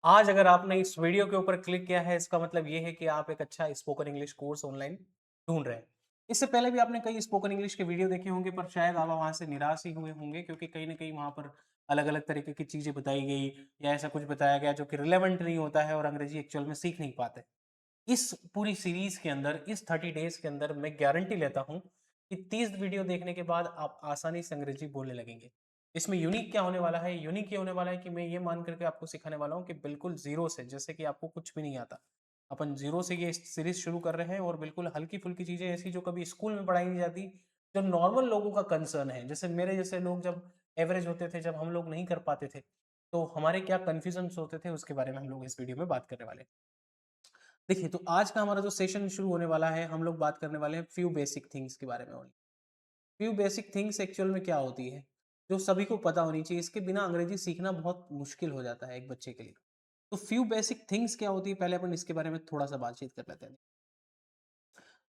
आज अगर आपने इस वीडियो के ऊपर क्लिक किया है, इसका मतलब ये है कि आप एक अच्छा स्पोकन इंग्लिश कोर्स ऑनलाइन ढूंढ रहे हैं। इससे पहले भी आपने कई स्पोकन इंग्लिश के वीडियो देखे होंगे, पर शायद आप वहां से निराश ही हुए होंगे, क्योंकि कहीं ना कहीं वहां पर अलग अलग तरीके की चीजें बताई गई या ऐसा कुछ बताया गया जो कि रिलेवेंट नहीं होता है और अंग्रेजी एक्चुअल में सीख नहीं पाते। इस पूरी सीरीज के अंदर, इस 30 डेज के अंदर, मैं गारंटी लेता हूं कि 30 वीडियो देखने के बाद आप आसानी से अंग्रेजी बोलने लगेंगे। इसमें यूनिक क्या होने वाला है? यूनिक ये होने वाला है कि मैं ये मान करके आपको सिखाने वाला हूँ कि बिल्कुल जीरो से, जैसे कि आपको कुछ भी नहीं आता, अपन जीरो से ये सीरीज शुरू कर रहे हैं, और बिल्कुल हल्की फुल्की चीजें ऐसी जो कभी स्कूल में पढ़ाई नहीं जाती, जो नॉर्मल लोगों का कंसर्न है, जैसे मेरे जैसे लोग जब एवरेज होते थे, जब हम लोग नहीं कर पाते थे, तो हमारे क्या कंफ्यूजन होते थे, उसके बारे में हम लोग इस वीडियो में बात करने वाले हैं। देखिए, तो आज का हमारा जो सेशन शुरू होने वाला है, हम लोग बात करने वाले हैं फ्यू बेसिक थिंग्स के बारे में only. Few basic things actual में क्या होती है, जो सभी को पता होनी चाहिए। इसके बिना अंग्रेजी सीखना बहुत मुश्किल हो जाता है एक बच्चे के लिए। तो फ्यू बेसिक थिंग्स क्या होती है, पहले अपन इसके बारे में थोड़ा सा बातचीत कर लेते हैं।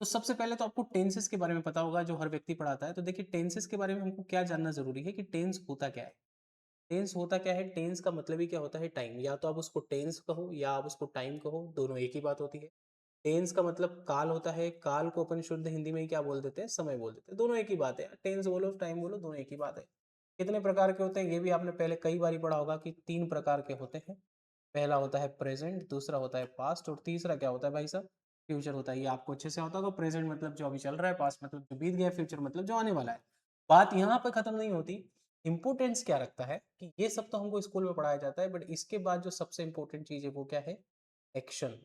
तो सबसे पहले तो आपको टेंसेस के बारे में पता होगा, जो हर व्यक्ति पढ़ाता है। तो देखिए, टेंसेस के बारे में हमको क्या जानना जरूरी है कि टेंस होता क्या है। टेंस होता क्या है? टेंस का मतलब ही क्या होता है? टाइम। या तो आप उसको टेंस कहो या आप उसको टाइम कहो, दोनों एक ही बात होती है। टेंस का मतलब काल होता है, काल को अपन शुद्ध हिंदी में ही क्या बोल देते हैं? समय बोल देते हैं। दोनों एक ही बात है, टेंस बोलो टाइम बोलो, दोनों एक ही बात है। कितने प्रकार के होते हैं ये भी आपने पहले कई बार पढ़ा होगा कि 3 प्रकार के होते हैं। पहला होता है प्रेजेंट, दूसरा होता है पास्ट, और तीसरा क्या होता है भाई साहब? फ्यूचर होता है। ये आपको अच्छे से होता होगा। प्रेजेंट मतलब जो अभी चल रहा है, पास्ट मतलब जो बीत गया, फ्यूचर मतलब जो आने वाला है। बात यहाँ पे खत्म नहीं होती। इंपोर्टेंस क्या रखता है कि ये सब तो हमको स्कूल में पढ़ाया जाता है, बट इसके बाद जो सबसे इंपॉर्टेंट चीज है वो क्या है? एक्शन।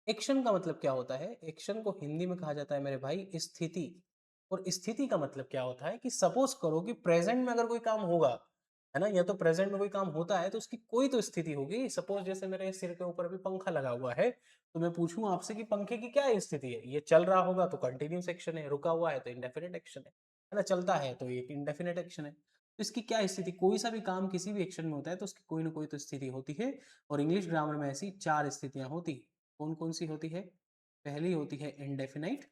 एक्शन का मतलब क्या होता है? एक्शन को हिंदी में कहा जाता है मेरे भाई स्थिति। और स्थिति का मतलब क्या होता है कि सपोज करो कि प्रेजेंट में अगर कोई काम होगा, है ना, या तो प्रेजेंट में कोई काम होता है तो उसकी कोई तो स्थिति होगी। सपोज जैसे मेरे सिर के ऊपर अभी पंखा लगा हुआ है, तो मैं पूछूं आपसे कि पंखे की क्या स्थिति है? ये चल रहा होगा तो कंटिन्यूस एक्शन है, रुका हुआ है तो इंडेफिनिट एक्शन है ना, चलता है तो ये इंडेफिनिट एक्शन है। तो इसकी क्या स्थिति? कोई सा भी काम किसी भी एक्शन में होता है तो उसकी कोई ना कोई तो स्थिति होती है। और इंग्लिश ग्रामर में ऐसी 4 स्थितियां होती हैं। कौन कौन सी होती है? पहली होती है इंडेफिनाइट,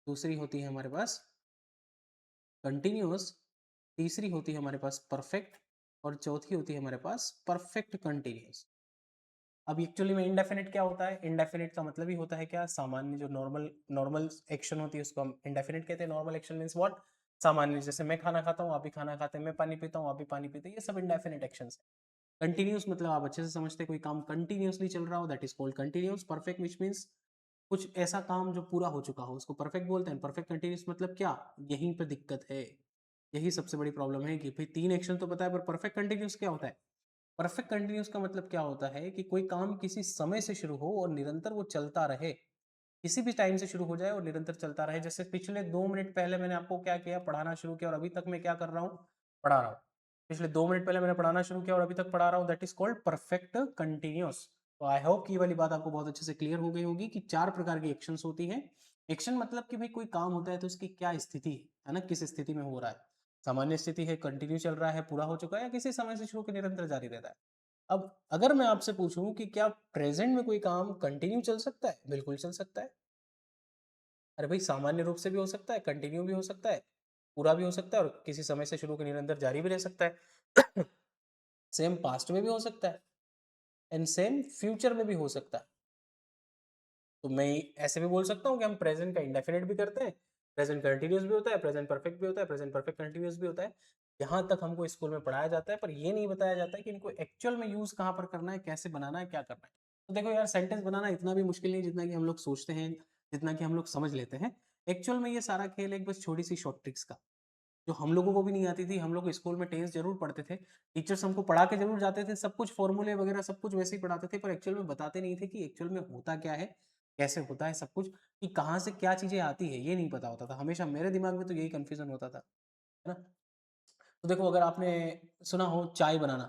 दूसरी होती है हमारे पास कंटिन्यूअस, तीसरी होती है हमारे पास परफेक्ट, और चौथी होती है हमारे पास परफेक्ट कंटिन्यूअस। अब एक्चुअली में इंडेफिनिट क्या होता है? इंडेफिनिट का मतलब ही होता है क्या? सामान्य जो नॉर्मल नॉर्मल एक्शन होती है उसको हम इंडेफिनिट कहते हैं। Normal action means what? सामान्य। जैसे मैं खाना खाता हूँ, आप भी खाना खाते हैं, मैं पानी पीता हूँ, आप भी पानी पीते हैं, ये सब इंडेफिनिट एक्शन है। कंटिन्यूस मतलब आप अच्छे से समझते हैं, कोई काम कंटिन्यूअसली चल रहा हो, that is called continuous. Perfect which means कुछ ऐसा काम जो पूरा हो चुका हो, उसको परफेक्ट बोलते हैं। परफेक्ट कंटिन्यूस मतलब क्या? यहीं पे दिक्कत है, यही सबसे बड़ी प्रॉब्लम है कि भाई 3 एक्शन तो पता है, पर परफेक्ट कंटिन्यूस क्या होता है? परफेक्ट कंटिन्यूस का मतलब क्या होता है कि कोई काम किसी समय से शुरू हो और निरंतर वो चलता रहे। किसी भी टाइम से शुरू हो जाए और निरंतर चलता रहे। जैसे पिछले 2 मिनट पहले मैंने आपको क्या किया? पढ़ाना शुरू किया, और अभी तक मैं क्या कर रहा हूँ? पढ़ा रहा हूँ। पिछले 2 मिनट पहले मैंने पढ़ाना शुरू किया और अभी तक पढ़ा रहा हूँ, that is called perfect continuous. तो आई होप कि ये वाली बात आपको बहुत अच्छे से क्लियर हो गई होगी कि 4 प्रकार की एक्शंस होती हैं। एक्शन मतलब कि भाई कोई काम होता है तो उसकी क्या स्थिति है ना, किस स्थिति में हो रहा है। सामान्य स्थिति है, कंटिन्यू चल रहा है, पूरा हो चुका है, या किसी समय से शुरू होकर निरंतर जारी रहता है। अब अगर मैं आपसे पूछूं कि क्या प्रेजेंट में कोई काम कंटिन्यू चल सकता है? बिल्कुल चल सकता है। अरे भाई, सामान्य रूप से भी हो सकता है, कंटिन्यू भी हो सकता है, पूरा भी हो सकता है, और किसी समय से शुरू के निरंतर जारी भी रह सकता है। सेम पास्ट में भी हो सकता है, एंड सेम फ्यूचर में भी हो सकता है। तो मैं ऐसे भी बोल सकता हूँ कि हम प्रेजेंट का इंडेफिनिट भी करते हैं, प्रेजेंट कंटिन्यूस भी होता है, प्रेजेंट परफेक्ट भी होता है, प्रेजेंट परफेक्ट कंटिन्यूस भी होता है। यहाँ तक हमको स्कूल में पढ़ाया जाता है, पर ये नहीं बताया जाता है कि इनको एक्चुअल में यूज कहाँ पर करना है, कैसे बनाना है, क्या करना है। तो देखो यार, सेंटेंस बनाना इतना भी मुश्किल नहीं जितना कि हम लोग सोचते हैं, जितना कि हम लोग समझ लेते हैं। एक्चुअल में ये सारा खेल एक बस छोटी सी शॉर्ट ट्रिक्स का, जो हम लोगों को भी नहीं आती थी। हम लोग स्कूल में टेंस जरूर पढ़ते थे, टीचर्स हमको पढ़ा के जरूर जाते थे, सब कुछ फॉर्मूले वगैरह सब कुछ वैसे ही पढ़ाते थे, पर एक्चुअल में बताते नहीं थे कि एक्चुअल में होता क्या है, कैसे होता है सब कुछ, कि कहाँ से क्या चीजें आती है, ये नहीं पता होता था। हमेशा मेरे दिमाग में तो यही कंफ्यूजन होता था, है ना। तो देखो, अगर आपने सुना हो चाय बनाना,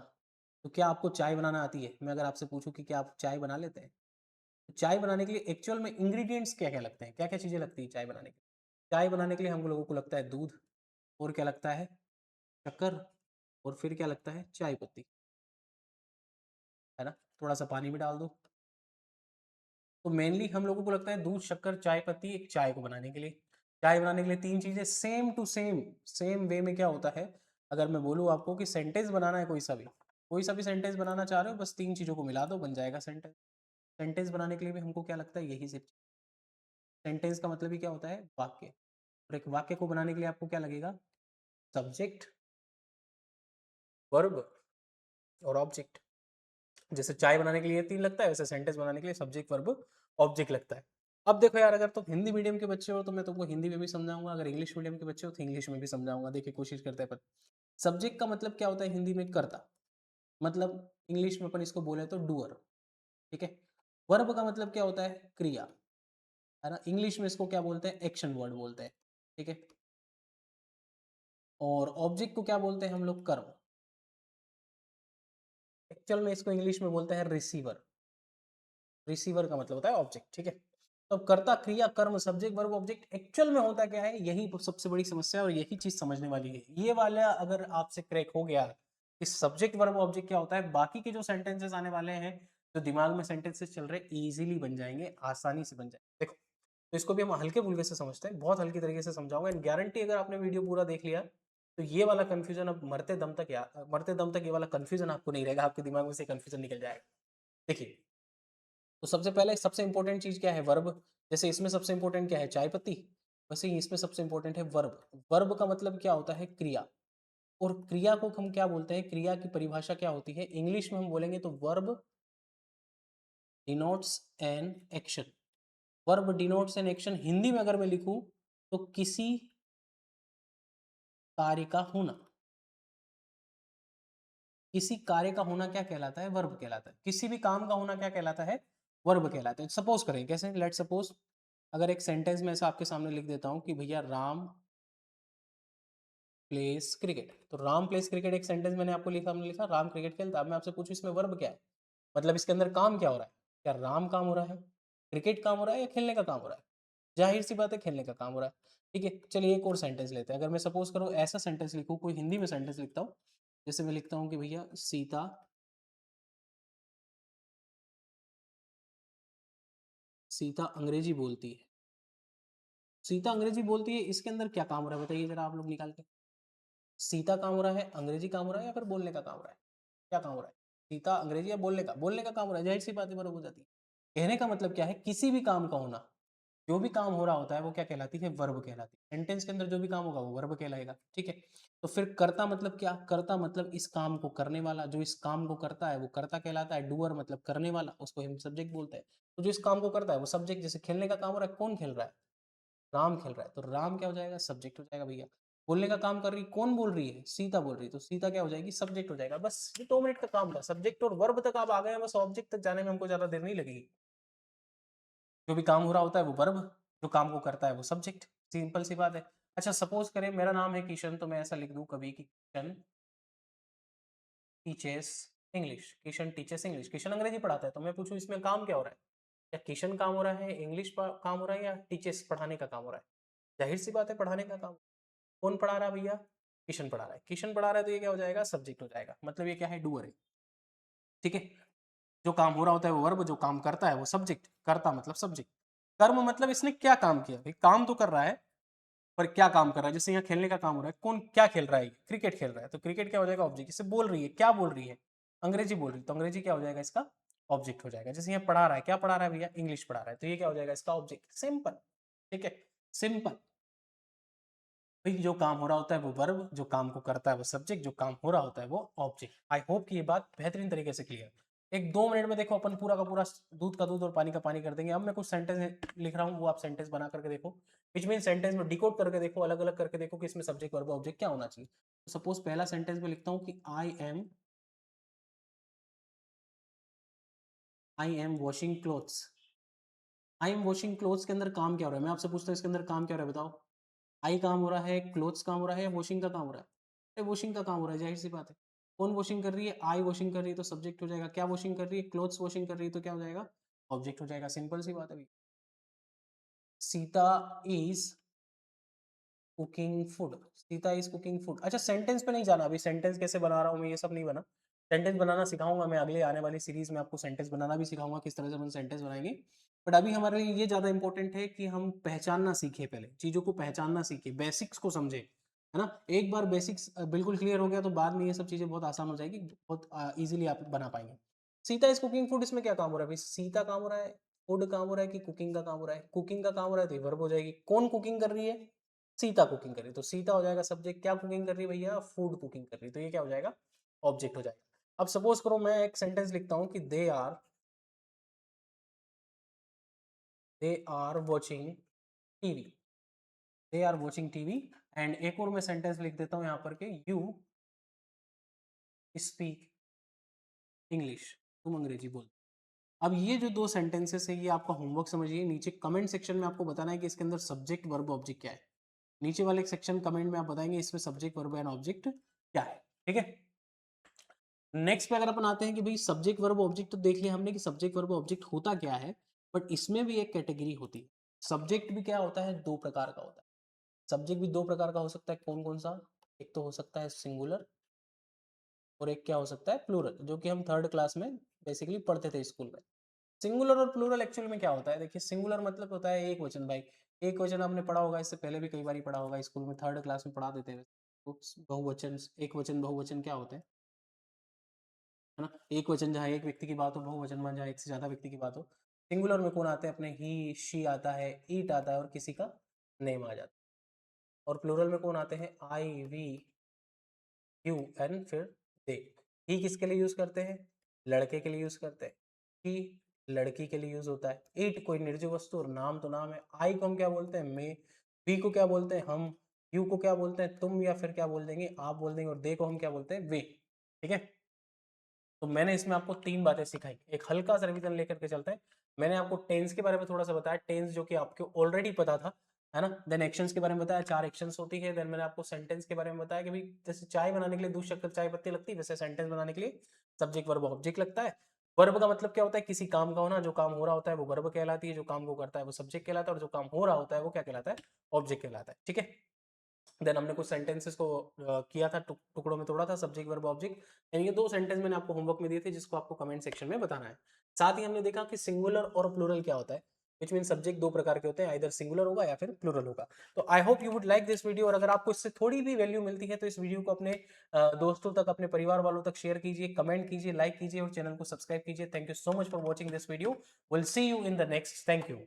तो क्या आपको चाय बनाना आती है? मैं अगर आपसे पूछूं कि क्या आप चाय बना लेते हैं, तो चाय बनाने के लिए एक्चुअल में इंग्रेडिएंट्स क्या क्या लगते हैं, क्या क्या चीजें लगती है चाय बनाने के लिए? चाय बनाने के लिए हम लोगों को लगता है दूध, और क्या लगता है? शक्कर, और फिर क्या लगता है? चाय पत्ती, है ना। थोड़ा सा पानी भी डाल दो। तो मेनली हम लोगों को लगता है दूध, शक्कर, चाय पत्ती, एक चाय को बनाने के लिए। चाय बनाने के लिए 3 चीजें same to same, same way में क्या होता है? अगर मैं बोलूँ आपको कि सेंटेंस बनाना है कोई सा भी, कोई सा भी सेंटेंस बनाना चाह रहे हो, बस 3 चीज़ों को मिला दो, बन जाएगा सेंटेंस। सेंटेंस बनाने के लिए भी हमको क्या लगता है, यही सिर्फ। सेंटेंस का मतलब ही क्या होता है, वाक्य। और एक वाक्य को बनाने के लिए आपको क्या लगेगा, सब्जेक्ट, वर्ब और ऑब्जेक्ट। जैसे चाय बनाने के लिए 3 लगता है, वैसे सेंटेंस बनाने के लिए सब्जेक्ट, वर्ब, ऑब्जेक्ट लगता है। अब देखो यार, अगर तुम हिंदी मीडियम के बच्चे हो तो मैं तुमको हिंदी में भी समझाऊंगा, अगर इंग्लिश मीडियम के बच्चे हो तो इंग्लिश में भी समझाऊंगा। देखिए कोशिश करते हैं अपन। सब्जेक्ट का मतलब क्या होता है हिंदी में, कर्ता। मतलब इंग्लिश में अपन इसको बोले तो डूअर, ठीक है। वर्ब का मतलब क्या होता है, क्रिया, है ना। इंग्लिश में इसको क्या बोलते हैं, एक्शन वर्ड बोलते हैं, ठीक है। और ऑब्जेक्ट को क्या बोलते हैं हम लोग, कर्म। एक्चुअल में इसको इंग्लिश में बोलते हैं रिसीवर। रिसीवर का मतलब होता है ऑब्जेक्ट, ठीक है। तो कर्ता, क्रिया, कर्म, सब्जेक्ट, वर्ब, ऑब्जेक्ट, एक्चुअल में होता क्या है, यही सबसे बड़ी समस्या है और यही चीज समझने वाली है। ये वाला अगर आपसे क्रैक हो गया कि सब्जेक्ट, वर्ब, ऑब्जेक्ट क्या होता है, बाकी के जो सेंटेंसेस आने वाले हैं, जो दिमाग में सेंटेंसेस चल रहे हैं, इजीली बन जाएंगे, आसानी से बन जाएंगे। देखो, तो इसको भी हम हल्के फुल्के से समझते हैं, बहुत हल्की तरीके से समझाऊंगा। एंड गारंटी, अगर आपने वीडियो पूरा देख लिया तो ये वाला कंफ्यूजन अब मरते दम तक ये वाला कंफ्यूजन आपको नहीं रहेगा, आपके दिमाग में से कंफ्यूजन निकल जाएगा। देखिए, तो सबसे पहले सबसे इंपॉर्टेंट चीज क्या है, वर्ब। जैसे इसमें सबसे इंपॉर्टेंट क्या है, चाय पत्ती, वैसे ही इसमें सबसे इंपॉर्टेंट है वर्ब। वर्ब का मतलब क्या होता है, क्रिया। और क्रिया को हम क्या बोलते हैं, क्रिया की परिभाषा क्या होती है, इंग्लिश में हम बोलेंगे तो verb denotes an action. Verb denotes an action, Hindi में अगर मैं लिखूं तो किसी कार्य का होना। किसी कार्य का होना क्या कहलाता है, वर्ब कहलाता है। किसी भी काम का होना क्या कहलाता है, वर्ब कहलाता है। सपोज करें, कैसे, लेट सपोज, अगर एक सेंटेंस में ऐसा आपके सामने लिख देता हूं कि भैया राम प्लेस क्रिकेट, तो राम प्लेस क्रिकेट एक सेंटेंस मैंने आपको लिखा, हमने लिखा राम क्रिकेट खेलता। अब मैं आपसे पूछूं इसमें वर्ब क्या है, मतलब इसके अंदर काम क्या हो रहा है, क्या राम काम हो रहा है, क्रिकेट काम हो रहा है, या खेलने का काम हो रहा है। जाहिर सी बात है खेलने का काम हो रहा है, ठीक है। चलिए एक और सेंटेंस लेते हैं। अगर मैं सपोज करूँ ऐसा सेंटेंस लिखूँ, कोई हिंदी में सेंटेंस लिखता हूँ, जैसे मैं लिखता हूँ कि भैया सीता सीता अंग्रेजी बोलती है। सीता अंग्रेजी बोलती है, इसके अंदर क्या काम हो रहा है बताइए जरा आप लोग निकाल के। सीता काम हो रहा है, अंग्रेजी काम हो रहा है, या फिर बोलने का काम हो रहा है, क्या काम हो रहा है। सीता अंग्रेजी या बोलने का काम हो रहा है, जाहिर सी बात है बरोबर हो जाती है। कहने का मतलब क्या है, किसी भी काम का होना, जो भी काम हो रहा होता है वो क्या कहलाती है, वर्ब कहलाती है। सेंटेंस के अंदर जो भी काम होगा वो वर्ब कहलाएगा, ठीक है। तो फिर कर्ता मतलब क्या, कर्ता मतलब इस काम को करने वाला, जो इस काम को करता है वो कर्ता कहलाता है। डूअर मतलब करने वाला, उसको हम सब्जेक्ट बोलते हैं। तो जो इस काम को करता है वो सब्जेक्ट। जैसे खेलने का काम हो रहा है, कौन खेल रहा है, राम खेल रहा है, तो राम क्या हो जाएगा, सब्जेक्ट हो जाएगा भैया। बोलने का काम कर रही, कौन बोल रही है, सीता बोल रही है, तो सीता क्या हो जाएगी, सब्जेक्ट हो जाएगा। बस ये 2 मिनट का काम था, सब्जेक्ट और वर्ब तक आप आ गए हैं, बस ऑब्जेक्ट तक जाने में हमको ज्यादा देर नहीं लगेगी। जो भी काम हो रहा होता है वो वर्ब, जो काम को करता है वो सब्जेक्ट, सिंपल सी बात है। अच्छा सपोज करें मेरा नाम है किशन, तो मैं ऐसा लिख दूं कभी कि Kishan teaches English. Kishan teaches English, Kishan अंग्रेजी पढ़ाता है। तो मैं पूछूं इसमें काम क्या हो रहा है, या किशन काम हो रहा है, इंग्लिश काम हो रहा है, या टीचेस पढ़ाने का काम हो रहा है। जाहिर सी बात है पढ़ाने का काम। कौन पढ़ा रहा है भैया, किशन पढ़ा रहा है। किशन पढ़ा रहा है तो ये क्या हो जाएगा, सब्जेक्ट हो जाएगा। मतलब ये क्या है, डूअर है, ठीक है। जो काम हो रहा होता है वो वर्ब, जो काम करता है वो सब्जेक्ट, करता मतलब सब्जेक्ट। कर्म मतलब इसने क्या काम किया, भाई काम तो कर रहा है, पर क्या काम कर रहा है। जैसे यहाँ खेलने का काम हो रहा है, कौन क्या खेल रहा है, क्रिकेट खेल रहा है, तो क्रिकेट क्या हो जाएगा, ऑब्जेक्ट। इससे बोल रही है, क्या बोल रही है, अंग्रेजी बोल रही है, तो अंग्रेजी क्या हो जाएगा, इसका ऑब्जेक्ट हो जाएगा। जैसे यहाँ पढ़ा रहा है, क्या पढ़ा रहा है भैया, इंग्लिश पढ़ा रहा है, तो ये क्या हो जाएगा, इसका ऑब्जेक्ट। सिंपल, ठीक है, सिंपल। भाई जो काम हो रहा होता है वो वर्ब, जो काम को करता है वो सब्जेक्ट, जो काम हो रहा होता है वो ऑब्जेक्ट। आई होप कि ये बात बेहतरीन तरीके से क्लियर। 1-2 मिनट में देखो अपन पूरा का पूरा दूध का दूध और पानी का पानी कर देंगे। अब मैं कुछ सेंटेंस लिख रहा हूँ, वो आप सेंटेंस बना करके देखो, विच मीन सेंटेंस में डिकोड करके देखो, अलग अलग करके देखो कि इसमें सब्जेक्ट, वर्ब, ऑब्जेक्ट क्या होना चाहिए। तो सपोज पहला सेंटेंस में लिखता हूँ कि I am washing clothes. I am washing clothes के अंदर काम क्या हो रहा है, मैं आपसे पूछता हूँ इसके अंदर काम क्या हो रहा है बताओ। आई काम हो रहा है, क्लोथ्स काम हो रहा है, या वॉशिंग का काम हो रहा है, अरे वॉशिंग का काम हो रहा है, जाहिर सी बात है। कौन वॉशिंग कर रही है, आई वॉशिंग कर रही है, तो सब्जेक्ट हो जाएगा। क्या वॉशिंग कर रही है, क्लोथ्स वॉशिंग कर रही है, तो क्या हो जाएगा, ऑब्जेक्ट हो जाएगा। सिंपल सी बात है भाई। Sita is cooking food, Sita is cooking food. अच्छा सेंटेंस पे नहीं जाना अभी, सेंटेंस कैसे बना रहा हूँ मैं ये सब नहीं बना। सेंटेंस बनाना सिखाऊंगा मैं, अगले आने वाली सीरीज में आपको सेंटेंस बनाना भी सिखाऊंगा, किस तरह से हम सेंटेंस बनाएंगे। बट अभी हमारे लिए ये ज्यादा इंपॉर्टेंट है कि हम पहचानना सीखे, पहले चीजों को पहचानना सीखे, बेसिक्स को समझे। है ना? एक बार बेसिक्स बिल्कुल क्लियर हो गया तो बाद में ये सब चीज़ें बहुत आसान हो जाएगी, बहुत ईज़िली आप बना पाएँगे। सीता इज़ कुकिंग फूड, इसमें क्या काम हो रहा है भाई? सीता काम हो रहा है, फूड काम हो रहा है कि कुकिंग का काम हो रहा है? कुकिंग का काम हो रहा है तो ये वर्ब हो जाएगी। कौन कुकिंग कर रही है? सीता कुकिंग कर रही है, तो सीता हो जाएगा सब्जेक्ट। क्या कुकिंग कर रही है भैया? फूड कुकिंग कर रही है, तो ये क्या हो जाएगा? ऑब्जेक्ट हो जाएगा। अब सपोज़ करो मैं एक सेंटेंस लिखता हूँ कि they are watching TV. They are watching TV. And एक और मैं सेंटेंस लिख देता हूँ यहाँ पर के यू स्पीक इंग्लिश, तुम अंग्रेजी बोल। अब ये जो दो सेंटेंसेस है ये आपका होमवर्क समझिए। नीचे कमेंट सेक्शन में आपको बताना है कि इसके अंदर सब्जेक्ट वर्ब ऑब्जेक्ट क्या है। नीचे वाले सेक्शन कमेंट में आप बताएंगे इसमें सब्जेक्ट वर्ब एंड ऑब्जेक्ट क्या है। ठीक है, नेक्स्ट पे अगर अपन आते हैं कि भाई सब्जेक्ट वर्ब ऑब्जेक्ट, तो देख लिया हमने कि सब्जेक्ट वर्ब ऑब्जेक्ट होता क्या है, बट इसमें भी एक कैटेगरी होती है। सब्जेक्ट भी क्या होता है? दो प्रकार का होता है। सब्जेक्ट भी दो प्रकार का हो सकता है। कौन कौन सा? एक तो हो सकता है सिंगुलर, और एक क्या हो सकता है? प्लूरल, जो कि हम थर्ड क्लास में बेसिकली पढ़ते थे स्कूल में। सिंगुलर और प्लूरल एक्चुअल में क्या होता है? देखिए, सिंगुलर मतलब होता है एक वचन भाई। एक वचन आपने पढ़ा होगा, इससे पहले भी कई बार पढ़ा होगा स्कूल में, थर्ड क्लास में पढ़ा देते हैं। तो बहुवचन, एक वचन बहुवचन क्या होते हैं, है ना? एक वचन जहाँ एक व्यक्ति की बात हो, बहुवचन में जहाँ एक से ज्यादा व्यक्ति की बात हो। सिंगुलर में कौन आते हैं अपने? ही, शी आता है, ईट आता है, और किसी का नेम आ जाता है। और प्लूरल में कौन आते हैं? आई, वी, यू एंड फिर दे। ही किसके लिए यूज करते हैं? लड़के के लिए यूज करते हैं। ही लड़की के लिए यूज होता है। इट कोई निर्जीव वस्तु और नाम तो नाम है। आई को हम क्या बोलते हैं? मे। वी को क्या बोलते हैं? हम। यू को क्या बोलते हैं? तुम, या फिर क्या बोल देंगे? आप बोल देंगे। और दे को हम क्या बोलते हैं? वे। ठीक है, तो मैंने इसमें आपको तीन बातें सिखाई। एक हल्का सा रिवीजन लेकर के चलते हैं। मैंने आपको टेंस के बारे में थोड़ा सा बताया, टेंस जो कि आपको ऑलरेडी पता था, है ना? देन एक्शंस के बारे में बताया, 4 एक्शंस होती है। देन मैंने आपको सेंटेंस के बारे में बताया कि भाई जैसे चाय बनाने के लिए दूध शक्कर चाय पत्ती लगती है, वैसे सेंटेंस बनाने के लिए सब्जेक्ट वर्ब ऑब्जेक्ट लगता है। वर्ब का मतलब क्या होता है? किसी काम का होना। जो काम हो रहा होता है वो वर्ब कहलाती है, जो काम को करता है वो सब्जेक्ट कहलाता है, और जो काम हो रहा होता है वो क्या कहलाता है? ऑब्जेक्ट कहलाता है। ठीक है, देन हमने कुछ सेंटेंसेस को किया था, टुकड़ों में तोड़ा था, सब्जेक्ट वर्ब ऑब्जेक्ट। एंड ये दो सेंटेंस मैंने आपको होमवर्क में दिए थे, जिसको आपको कमेंट सेक्शन में बताना है। साथ ही हमने देखा कि सिंगुलर और प्लूरल क्या होता है, विच मीन सब्जेक्ट दो प्रकार के होते हैं, आइदर सिंगुलर होगा या फिर प्लूरल होगा। तो I hope you would like this video, और अगर आपको इससे थोड़ी भी वैल्यू मिलती है तो इस वीडियो को अपने दोस्तों तक, अपने परिवार वालों तक शेयर कीजिए, कमेंट कीजिए, लाइक कीजिए और चैनल को सब्सक्राइब कीजिए। Thank you so much for watching this video. Will see you in the next. Thank you.